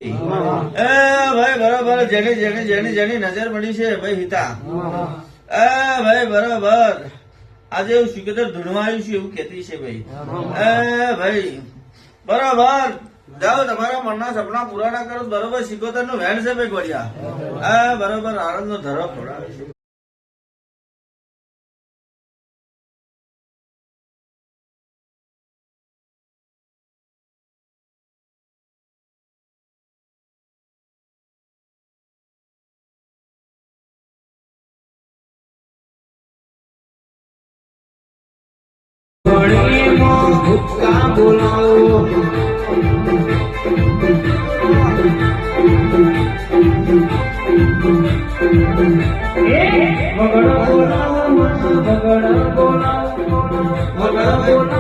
ભાઈ બરોબર જેની જેની જેની જેની નજર પડી છે ભાઈ હિતા ભાઈ બરોબર આજે એવું સિકદર ધૂણવા આવ્યું છે એવું કેતી છે ભાઈ ભાઈ બરોબર જાઓ તમારા મનના સપના પૂરા ના કરો બરોબર સિકોતર નું વેણ છે ભાઈ ગોળિયા બરોબર આનંદ નો ધરો ખોડાવે છે બોલાવો